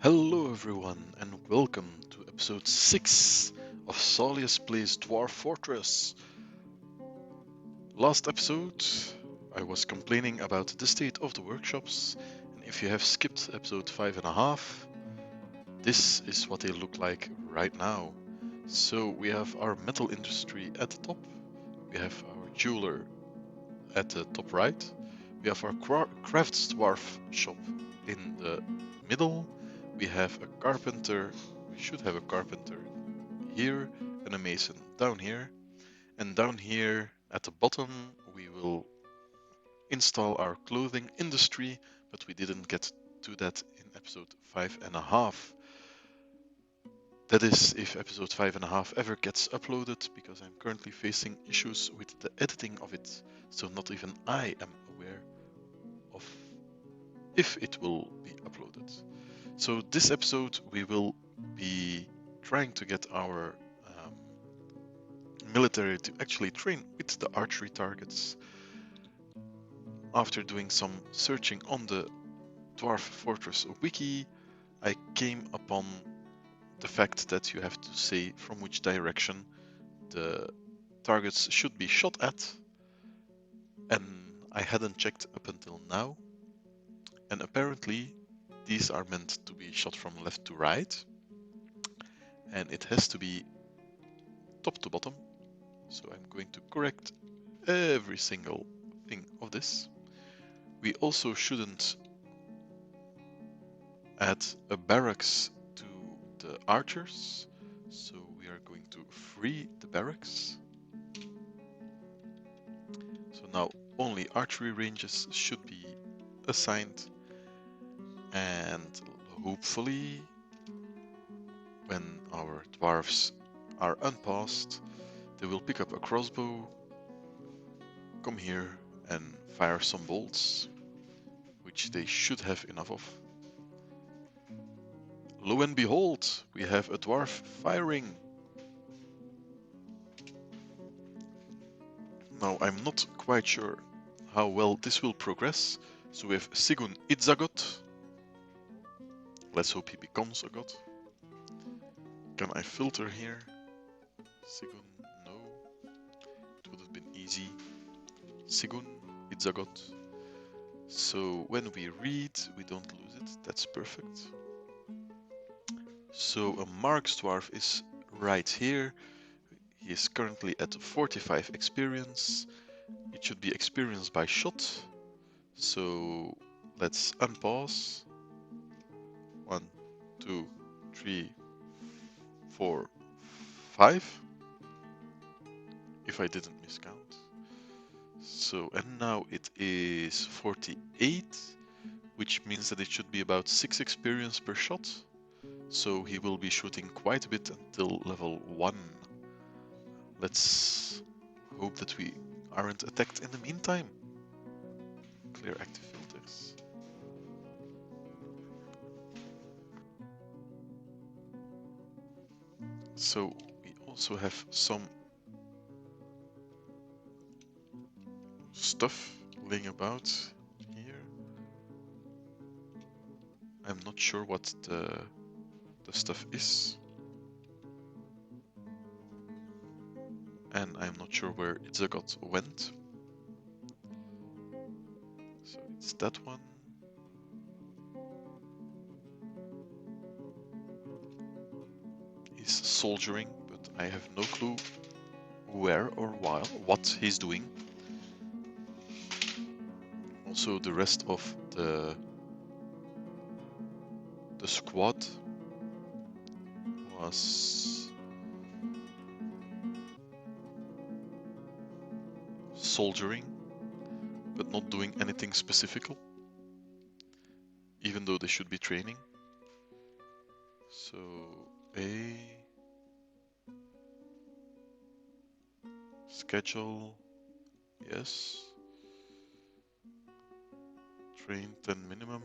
Hello everyone and welcome to episode 6 of Saulius Plays Dwarf Fortress. Last episode I was complaining about the state of the workshops, and if you have skipped episode 5.5, this is what they look like right now. So we have our metal industry at the top, we have our jeweler at the top right, we have our crafts dwarf shop in the middle, we have a carpenter, we should have a carpenter here and a mason down here, and down here at the bottom we will install our clothing industry, but we didn't get to that in episode 5.5. That is if episode 5.5 ever gets uploaded, because I'm currently facing issues with the editing of it, so not even I am aware of if it will be uploaded. So this episode we will be trying to get our military to actually train with the archery targets. After doing some searching on the Dwarf Fortress wiki, I came upon the fact that you have to say from which direction the targets should be shot at, and I hadn't checked up until now, and apparently these are meant to be shot from left to right, and it has to be top to bottom, so I'm going to correct every single thing of this. We also shouldn't add a barracks to the archers, so we are going to free the barracks. So now only archery ranges should be assigned, and hopefully when our dwarves are unpassed, they will pick up a crossbow, come here and fire some bolts, which they should have enough of. Lo and behold, we have a dwarf firing. Now I'm not quite sure how well this will progress. So we have Sigun Idzagot. Let's hope he becomes a god. Can I filter here? Sigun, no. It would have been easy. Sigun Idzagot. So when we read, we don't lose it. That's perfect. So a Marks dwarf is right here. He is currently at 45 experience. It should be experience by shot. So let's unpause. 1, 2, 3, 4, 5. If I didn't miscount. So, and now it is 48, which means that it should be about 6 experience per shot. So he will be shooting quite a bit until level 1. Let's hope that we aren't attacked in the meantime. Clear active filters. So we also have some stuff laying about here. I'm not sure what the stuff is. And I'm not sure where Idzagot went. So it's that one. He's soldiering, but I have no clue where or why, what he's doing. Also the rest of the squad was soldiering, but not doing anything specific, even though they should be training. So a schedule, yes. Train 10 minimum.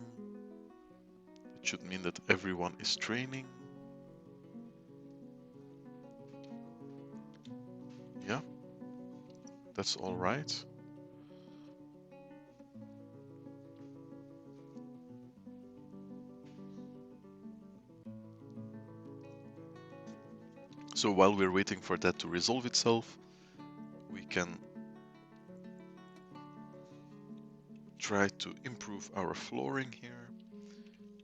It should mean that everyone is training. Yeah, that's all right. So while we're waiting for that to resolve itself, we can try to improve our flooring here.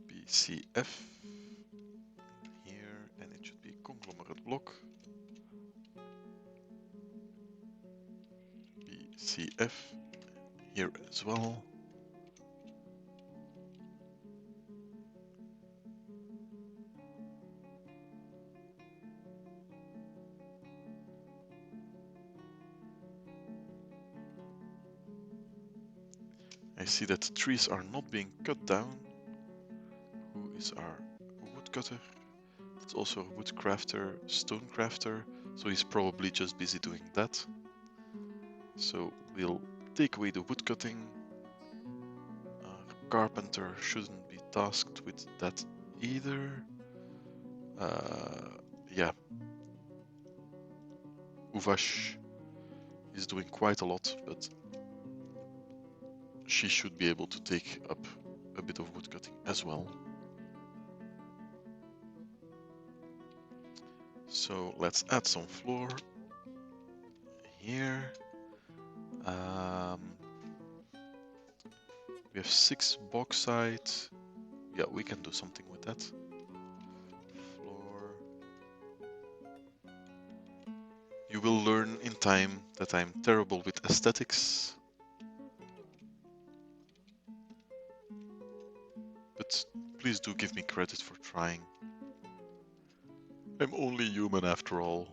BCF here, and it should be conglomerate block. BCF here as well. I see that the trees are not being cut down. Who is our woodcutter? It's also a wood crafter, stone crafter, so he's probably just busy doing that. So we'll take away the wood cutting. Carpenter shouldn't be tasked with that either. Yeah. Uvash is doing quite a lot, but she should be able to take up a bit of wood cutting as well. So let's add some floor here. We have 6 bauxite. Yeah, we can do something with that. Floor. You will learn in time that I'm terrible with aesthetics. But please do give me credit for trying. I'm only human after all.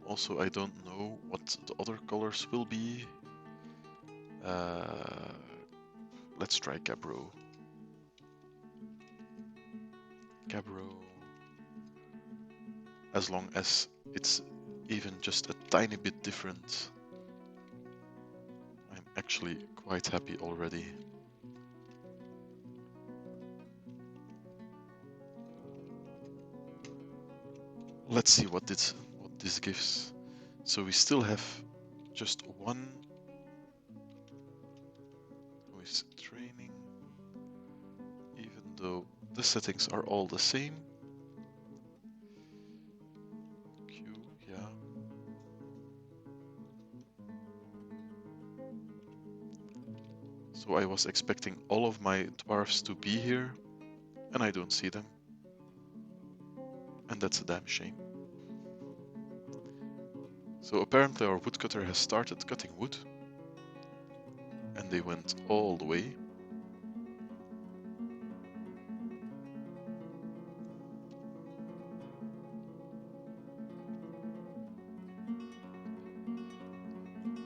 Also, I don't know what the other colors will be. Let's try Cabro. Cabro. As long as it's even just a tiny bit different, I'm actually quite happy already. Let's see what this gives. So we still have just one who is training, even though the settings are all the same. Q, yeah. So I was expecting all of my dwarfs to be here, and I don't see them. And that's a damn shame. So apparently our woodcutter has started cutting wood, and they went all the way.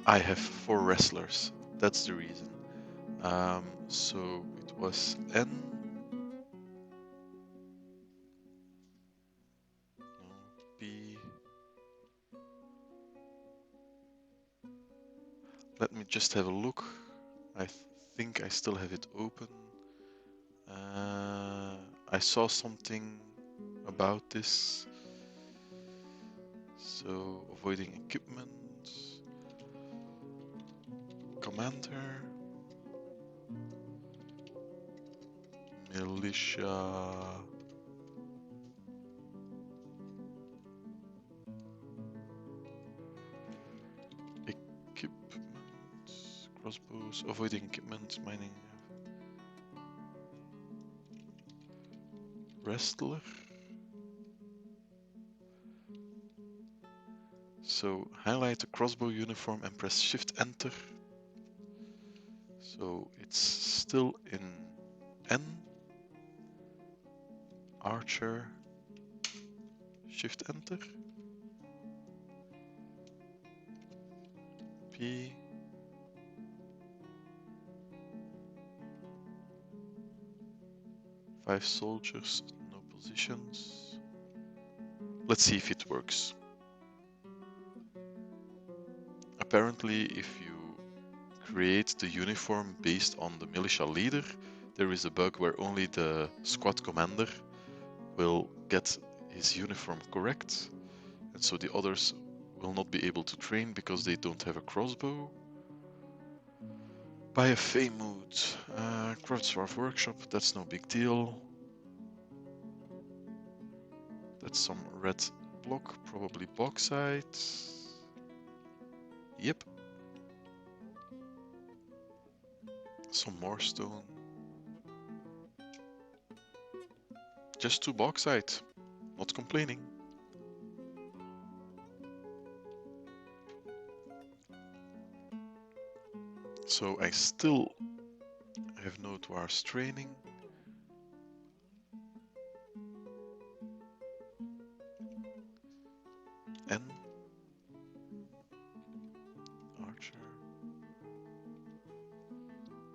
I have 4 wrestlers, that's the reason. So it was N. No, B. Let me just have a look. I think I still have it open. I saw something about this. So avoiding equipment. Commander. Militia. Equipment. Crossbows. Avoiding equipment. Mining. Wrestler. So highlight the crossbow uniform and press Shift Enter. So it's still in N. Archer. Shift Enter. P. Five soldiers, no positions. Let's see if it works. Apparently, if you create the uniform based on the militia leader, there is a bug where only the squad commander will get his uniform correct, and so the others will not be able to train because they don't have a crossbow. Buy a Fey mood. Craftsdwarf workshop, that's no big deal. some red block, probably bauxite. Yep. Some more stone. Just 2 bauxite. Not complaining. So I still have no dwarves training. N. Archer.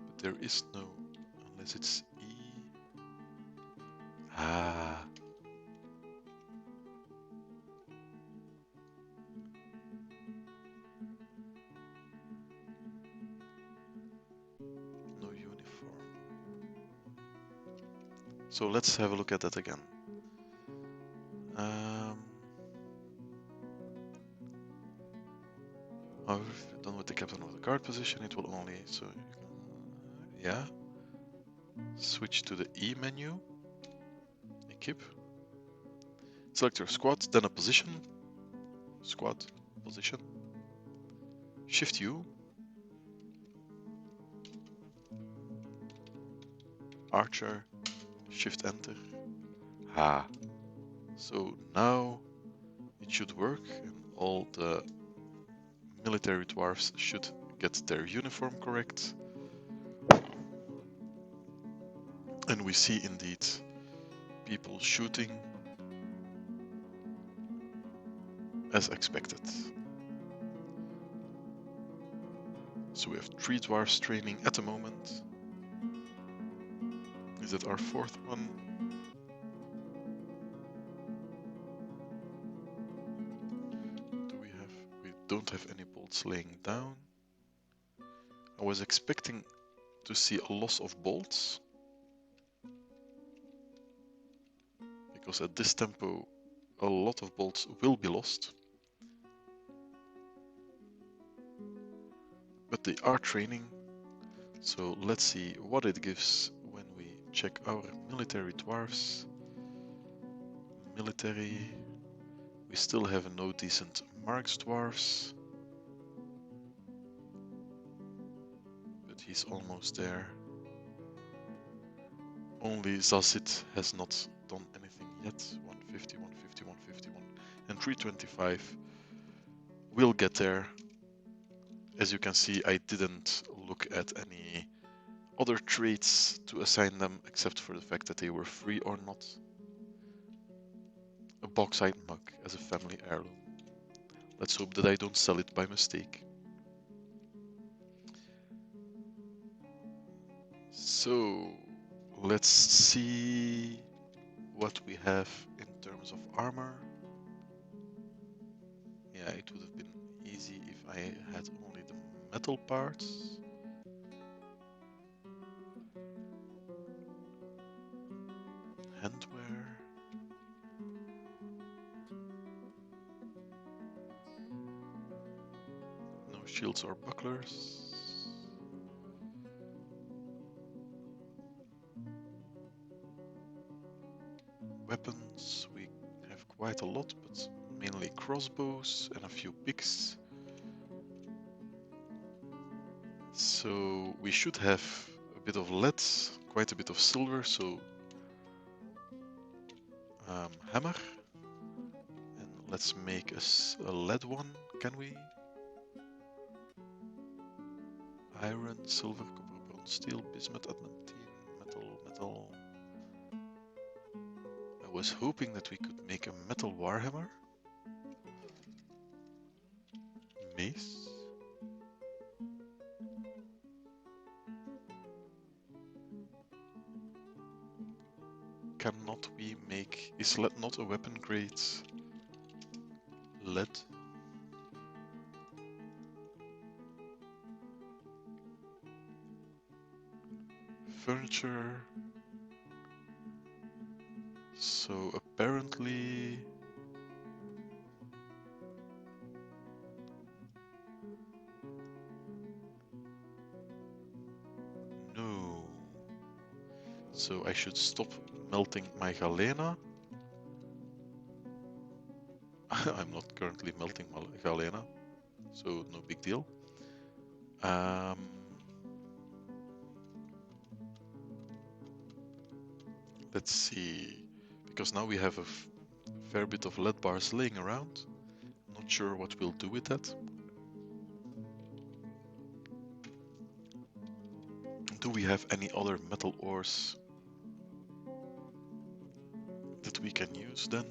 But there is no, unless it's E. Ah. No uniform. So let's have a look at that again. However, if you're done with the captain of the guard position, it will only, so you can, yeah. Switch to the E menu. Equip. Select your squad, then a position. Squad, position. Shift U. Archer. Shift Enter. Ah. So now it should work and all the military dwarfs should get their uniform correct. And we see indeed people shooting as expected. So we have 3 dwarfs training at the moment. Is it our 4th one? Do we have? We don't have any bolts laying down. I was expecting to see a loss of bolts, because at this tempo a lot of bolts will be lost. But they are training, so let's see what it gives when we check our military dwarfs. Military, we still have no decent marks dwarfs, but he's almost there. Only Zazit has not done anything yet. 150, 150, 151, and 325. We'll get there. As you can see, I didn't look at any other traits to assign them, except for the fact that they were free or not. A bauxite mug as a family heirloom. Let's hope that I don't sell it by mistake. So, let's see what we have in terms of armor. Yeah, it would have been easy if I had only the metal parts. Handwear. No shields or bucklers. Weapons, we have quite a lot, but mainly crossbows and a few picks. So we should have a bit of lead, quite a bit of silver, so hammer. And let's make us a lead one, can we? Iron, silver, copper, bronze, steel, bismuth, adamantine, metal. I was hoping that we could make a metal warhammer. Mace. Cannot we make... Is lead not a weapon grade? Lead? Furniture. So apparently... No. So I should stop melting my galena. I'm not currently melting galena, so no big deal. Let's see, because now we have a fair bit of lead bars laying around. Not sure what we'll do with that. Do we have any other metal ores that we can use then?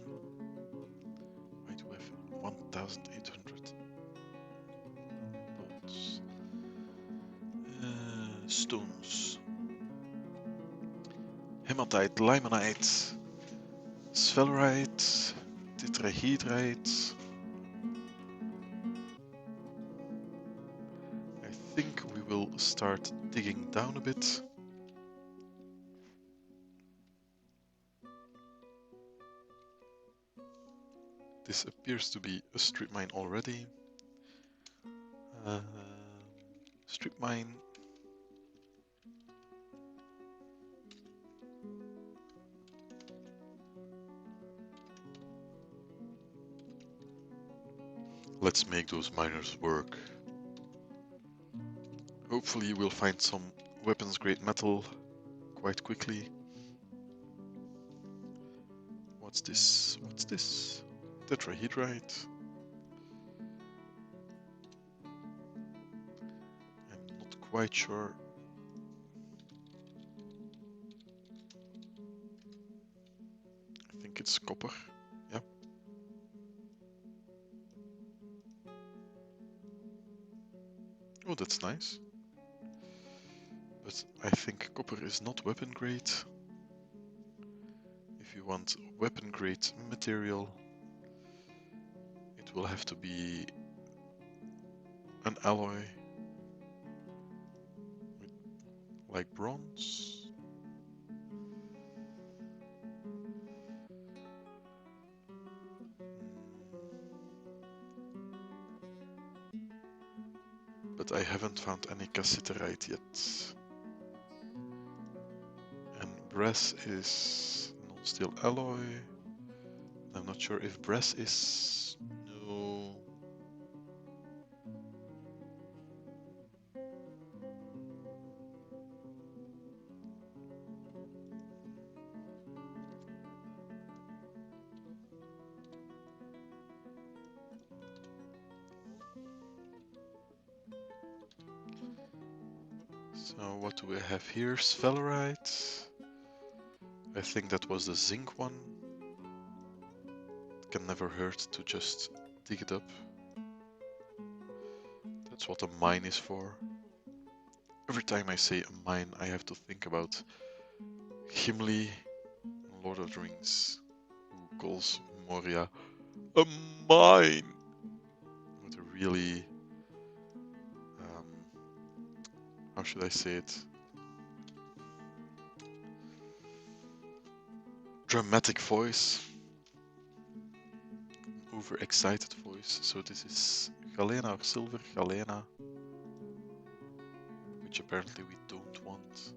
Right, we have 1,800 bolts. Stones. Hematite, limonite, sphalerite, tetrahedrite. I think we will start digging down a bit. This appears to be a strip mine already. Strip mine. Let's make those miners work. Hopefully we'll find some weapons grade metal quite quickly. What's this? What's this? Tetrahedrite. I'm not quite sure. I think it's copper. Yeah. Oh, that's nice. But I think copper is not weapon grade. If you want weapon grade material, it will have to be an alloy like bronze. But I haven't found any cassiterite yet. And brass is non-steel alloy. I'm not sure if brass is... No. So what do we have here? Sphalerite. I think that was the zinc one. It can never hurt to just dig it up. That's what a mine is for. Every time I say a mine, I have to think about Gimli, Lord of the Rings, who calls Moria a mine. With a really, how should I say it? Dramatic voice. Overexcited voice. So this is galena or silver, galena. Which apparently we don't want.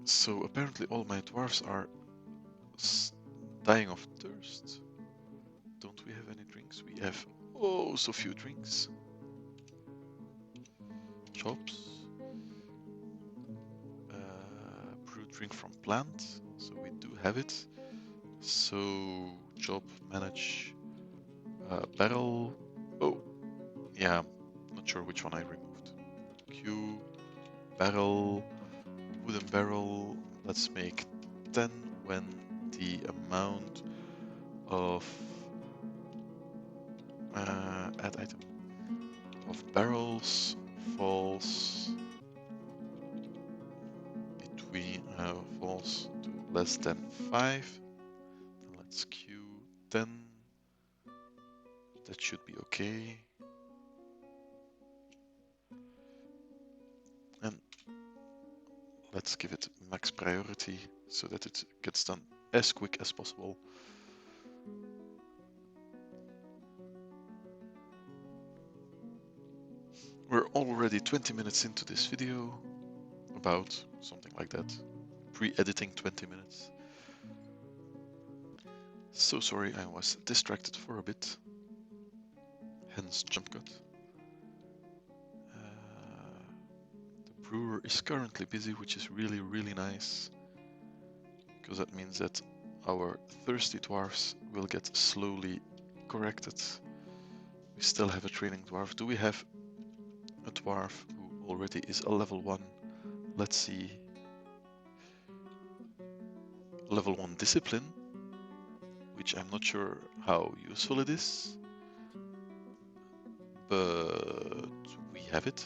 So apparently all my dwarves are dying of thirst. Don't we have any drinks? We have oh so few drinks. Chops. Brew drink from plant. So we do have it. So job manage barrel. Oh yeah, not sure which one I removed. Q barrel, wooden barrel. Let's make 10 when the amount of add item of barrels falls between falls to less than 5. Then let's queue 10. That should be okay. And let's give it max priority so that it gets done as quick as possible. We're already 20 minutes into this video, about something like that. Pre-editing 20 minutes. So sorry, I was distracted for a bit, hence jump cut. The brewer is currently busy, which is really nice, because that means that our thirsty dwarfs will get slowly corrected. We still have a training dwarf. Do we have a dwarf who already is a level 1? Let's see. Level 1 discipline, which I'm not sure how useful it is, but we have it.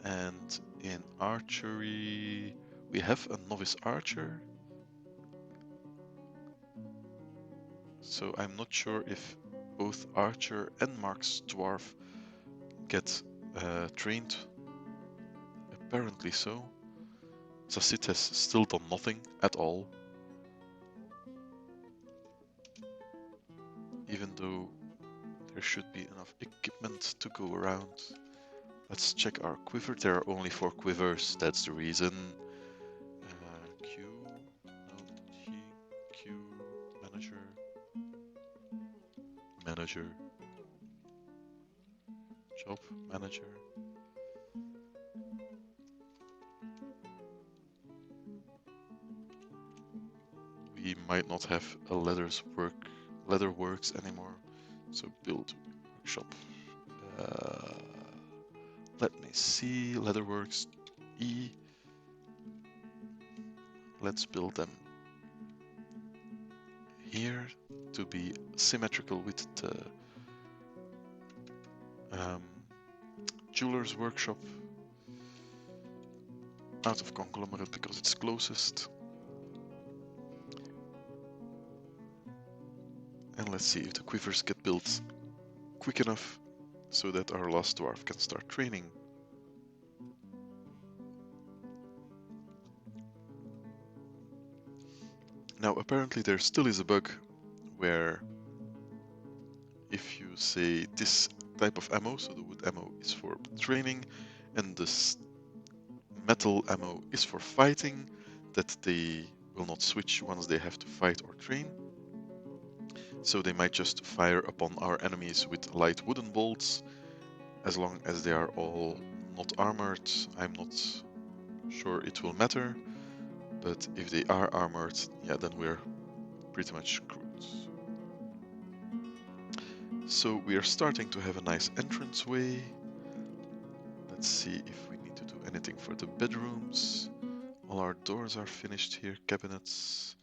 And in archery, we have a novice archer. So I'm not sure if both archer and Mark's dwarf get trained. Apparently so. Zasit has still done nothing at all. Even though there should be enough equipment to go around. Let's check our quiver. There are only 4 quivers, that's the reason. Q, no, T, Q, manager, job, manager. We might not have a leather works anymore, so build workshop. Let me see, leatherworks E. Let's build them here to be symmetrical with the jeweler's workshop. Out of conglomerate because it's closest. And let's see if the quivers get built quick enough so that our last dwarf can start training. Now apparently there still is a bug where if you say this type of ammo, so the wood ammo is for training and this metal ammo is for fighting, that they will not switch once they have to fight or train. So they might just fire upon our enemies with light wooden bolts, as long as they are all not armored. I'm not sure it will matter, but if they are armored, yeah, then we're pretty much screwed. So we are starting to have a nice entranceway. Let's see if we need to do anything for the bedrooms. All our doors are finished here, cabinets.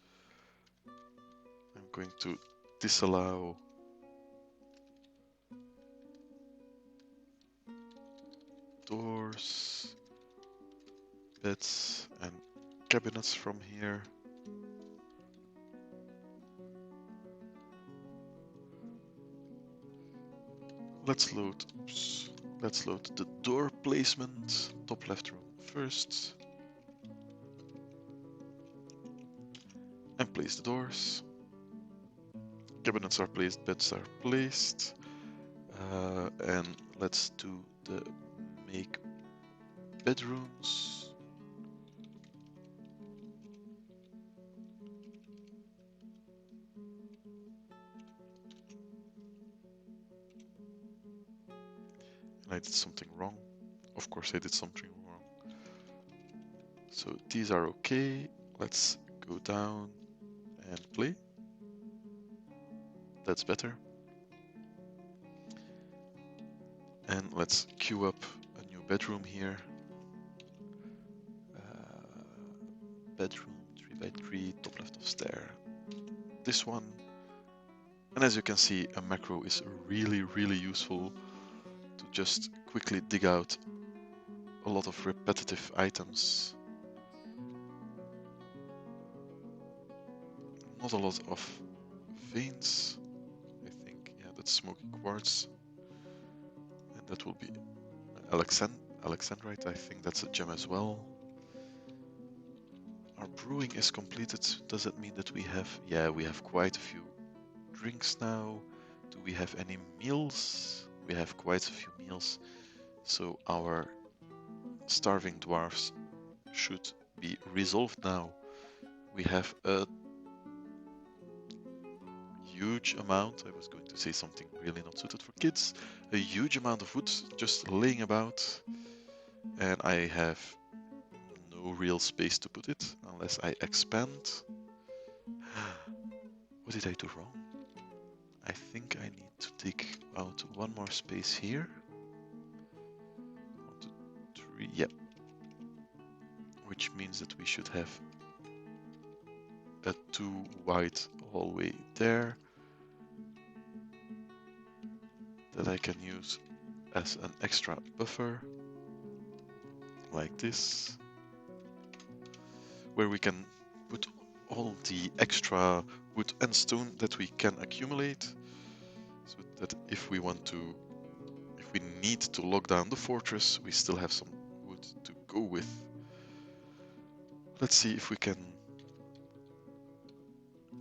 I'm going to disallow doors, beds and cabinets from here. Let's load the door placement. Top left room first. And place the doors. Cabinets are placed, beds are placed. And let's do the make bedrooms. And I did something wrong. Of course I did something wrong. So these are okay. Let's go down and play. That's better. And let's queue up a new bedroom here. Bedroom 3x3, top left of stair. This one. And as you can see, a macro is really useful to just quickly dig out a lot of repetitive items. Not a lot of veins, I think. Yeah, that's smoky quartz. And that will be Alexandrite, I think that's a gem as well. Our brewing is completed. Does that mean that we have... Yeah, we have quite a few drinks now. Do we have any meals? we have quite a few meals, so our starving dwarves should be resolved now. We have a huge amount, I was going to say something really not suited for kids, a huge amount of wood just laying about, and I have no real space to put it unless I expand. What did I do wrong? I think I need to dig out one more space here. 1, 2, 3, yep. Which means that we should have a 2 wide hallway there that I can use as an extra buffer, like this, where we can put all the extra wood and stone that we can accumulate, so that if we need to lock down the fortress, we still have some wood to go with. Let's see if we can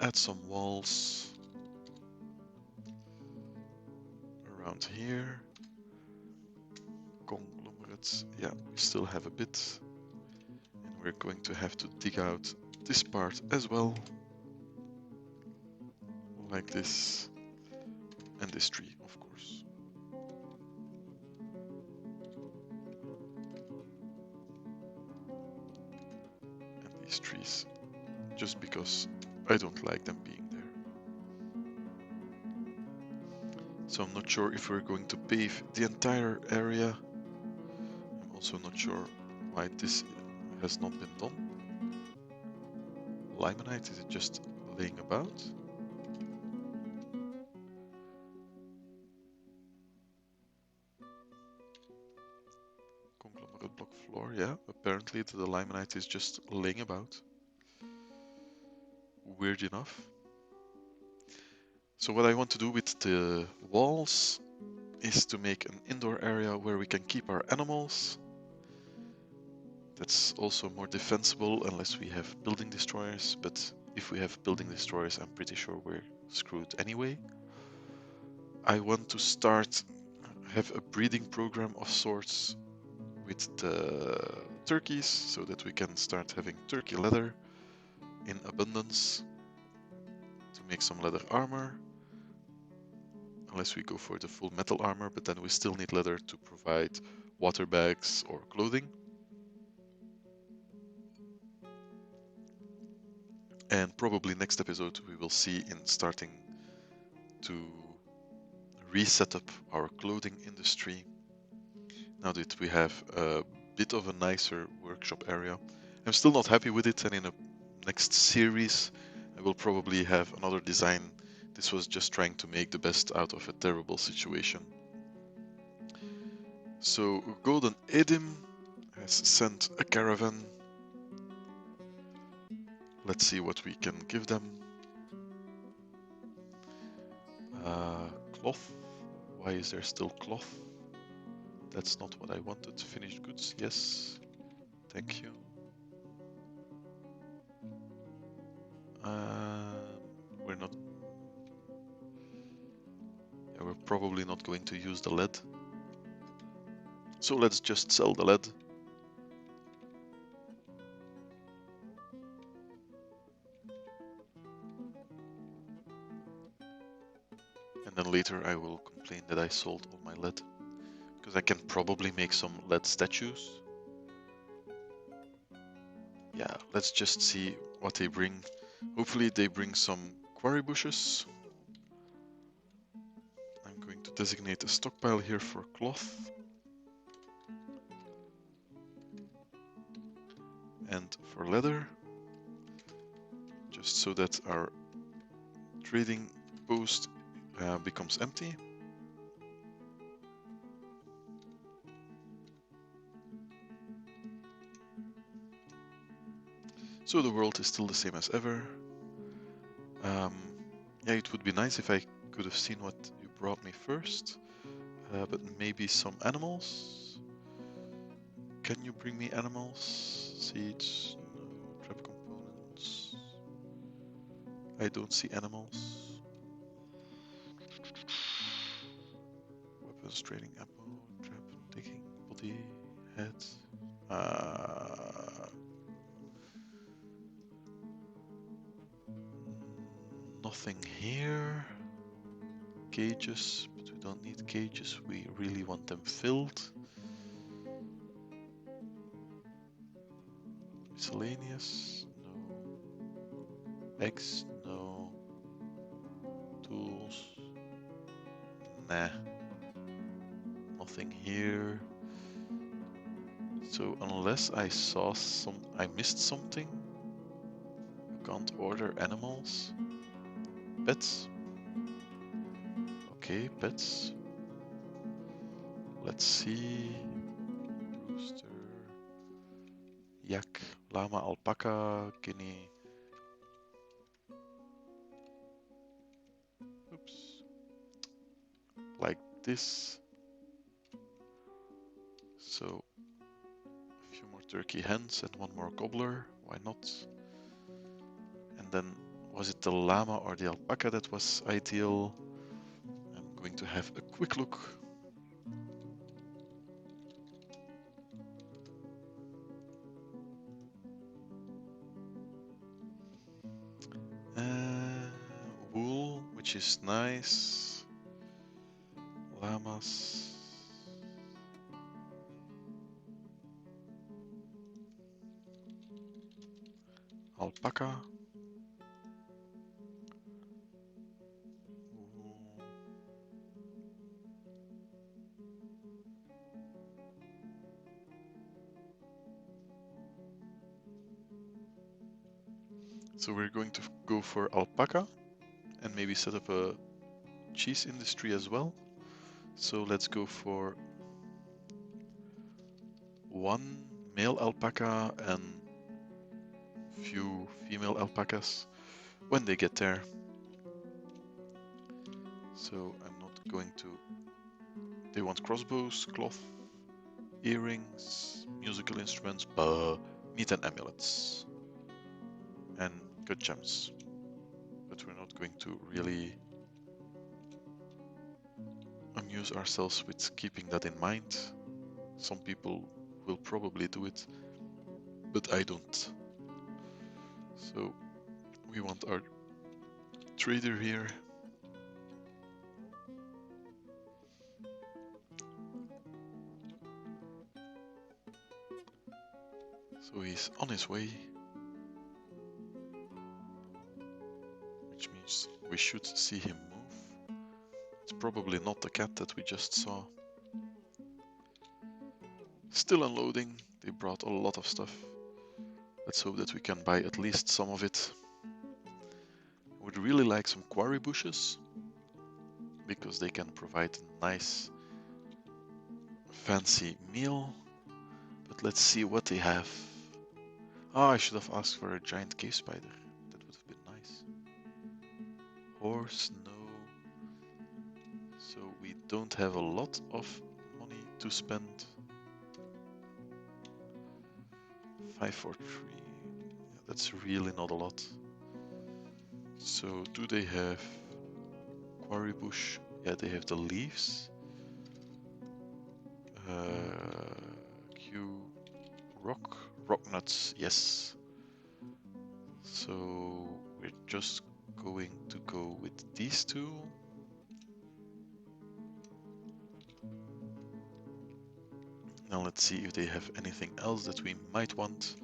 add some walls around here. Conglomerates, yeah, we still have a bit. And we're going to have to dig out this part as well. Like this. And this tree, of course. And these trees. Just because I don't like them being there. So I'm not sure if we're going to pave the entire area. I'm also not sure why this has not been done. Limonite, is it just laying about? Conglomerate block floor, yeah. Apparently the limonite is just laying about. Weird enough. So what I want to do with the walls is to make an indoor area where we can keep our animals. That's also more defensible unless we have building destroyers, but if we have building destroyers, I'm pretty sure we're screwed anyway. I want to have a breeding program of sorts with the turkeys, so that we can start having turkey leather in abundance to make some leather armor. Unless we go for the full metal armor, but then we still need leather to provide water bags or clothing. And probably next episode we will see in starting to reset up our clothing industry. Now that we have a bit of a nicer workshop area. I'm still not happy with it, and in a next series I will probably have another design. This was just trying to make the best out of a terrible situation. So Golden Edim has sent a caravan. Let's see what we can give them. Cloth. Why is there still cloth? That's not what I wanted. Finished goods, yes. Thank you. We're not... Yeah, we're probably not going to use the lead. So let's just sell the lead. And then later I will complain that I sold all my lead. Because I can probably make some lead statues. Yeah, let's just see what they bring. Hopefully they bring some quarry bushes. I'm going to designate a stockpile here for cloth. And for leather. Just so that our trading post becomes empty. So the world is still the same as ever. Yeah, it would be nice if I could have seen what you brought me first. But maybe some animals? Can you bring me animals? Seeds? No. Trap components? I don't see animals. concentrating apple, trap, digging, body, head. Nothing here. Cages, but we don't need cages. We really want them filled. Miscellaneous, no. Eggs, no. Tools, nah. Nothing here. So unless I missed something. Can't order animals. Pets. Okay, pets. Let's see. Rooster. Yak, llama, alpaca, guinea. Oops. Like this. So a few more turkey hens and one more gobbler. Why not? And then was it the llama or the alpaca that was ideal? I'm going to have a quick look. Wool, which is nice. Llamas. Alpaca. So we're going to go for alpaca and maybe set up a cheese industry as well. So let's go for one male alpaca and few female alpacas when they get there. So I'm not going to... They want crossbows, cloth, earrings, musical instruments, meat and amulets, and good gems. But we're not going to really amuse ourselves with keeping that in mind. Some people will probably do it, but I don't. So we want our trader here. So he's on his way, which means we should see him move. It's probably not the cat that we just saw. Still unloading. They brought a lot of stuff. Let's hope that we can buy at least some of it. I would really like some quarry bushes, because they can provide a nice fancy meal. But let's see what they have. Ah, I should have asked for a giant cave spider. That would have been nice. Horse, no. So we don't have a lot of money to spend. 543. That's really not a lot. So do they have quarry bush? Yeah, they have the leaves. Q rock nuts, yes. So we're just going to go with these two. Now let's see if they have anything else that we might want.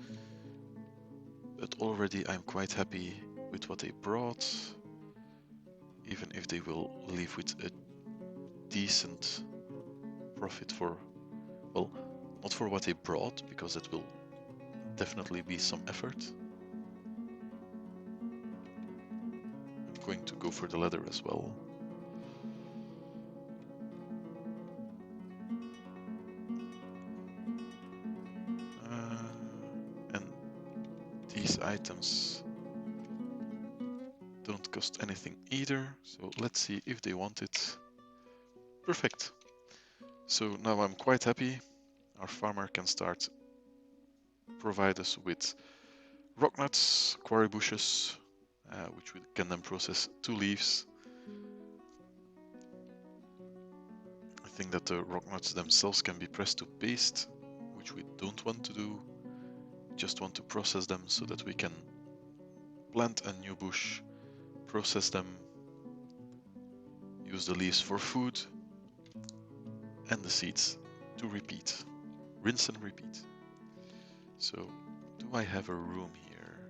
But already I'm quite happy with what they brought. Even if they will leave with a decent profit for, well, not for what they brought, because it will definitely be some effort. I'm going to go for the leather as well. And these items don't cost anything either, so let's see if they want it. Perfect. So now I'm quite happy. Our farmer can start provide us with rock nuts, quarry bushes, which we can then process 2 leaves. I think that the rock nuts themselves can be pressed to paste, which we don't want to do. We just want to process them so that we can plant a new bush, process them, use the leaves for food, and the seeds to repeat. Rinse and repeat. So, do I have a room here?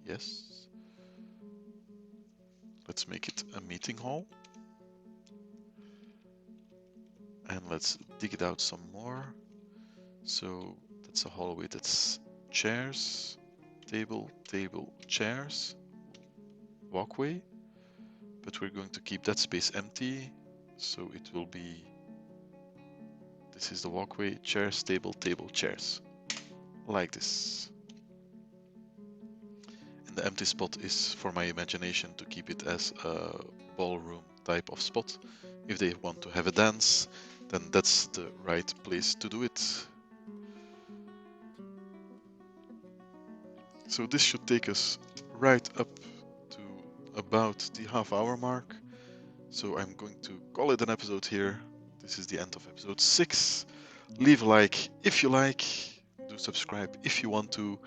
Yes. Let's make it a meeting hall. And let's dig it out some more. So, that's a hallway, that's chairs, table, chairs, walkway. But we're going to keep that space empty. So it will be, this is the walkway, chairs, table, chairs. Like this. And the empty spot is for my imagination to keep it as a ballroom type of spot. If they want to have a dance, then that's the right place to do it. So this should take us right up to about the half-hour mark. So I'm going to call it an episode here. This is the end of episode 6. Leave a like if you like, do subscribe if you want to,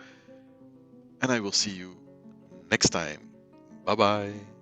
and I will see you next time. Bye bye.